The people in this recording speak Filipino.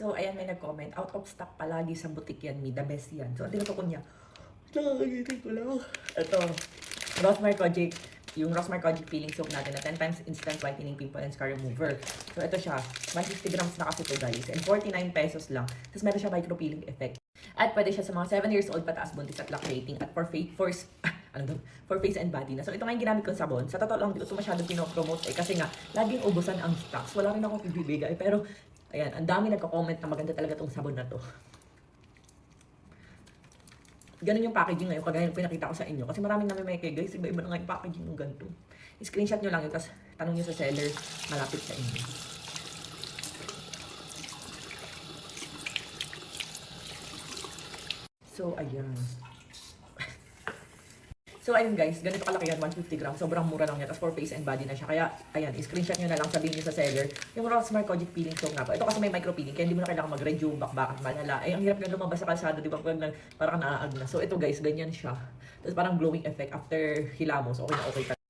So, ayan, may nag-comment. Out of stock palagi sa boutique yan, the best yan. So, ang tingnan ko niya. Nakakagitin ko lang. Ito, Rosemary Kojic. Yung Rosemary Kojic peeling soap natin na 10 times instant whitening pimple and scar remover. So, ito siya. 150 grams na kasi ito, guys. And 49 pesos lang. Tapos, meron siya micro peeling effect. At pwede siya sa mga 7 years old pataas buntis at lactating. At for face and body na. So, ito nga yung ginamit kong sabon. Sa totoo lang, hindi ko ito masyadong pinopromote kasi nga, laging ubusan ang stocks. Wala rin akong ibibigay. Pero, ayan, ang dami nagko-comment na maganda talaga itong sabon na to. Ganun yung packaging ngayon, kagaya yung pinakita ko sa inyo. Kasi maraming namimeke, guys. Iba-iba na nga yung packaging ng ganito. I-screenshot nyo lang yun, tapos tanong nyo sa seller, malapit sa inyo. So, ayan. So, ayun guys, ganito kalaki yan, 150 grams. Sobrang mura lang yan. Tapos for face and body na siya. Kaya, ayan, i-screenshot nyo na lang, sabihin nyo sa seller. Yung Rosemary Kojic peeling soap nga po. Ito kasi may micro peeling, kaya hindi mo na kailangan mag-red yung bakbakan malala. Ang hirap na lumabas sa kalsada, di ba? Parang naaag na. So, ito guys, ganyan siya. Tapos parang glowing effect after hilamos. Okay na okay.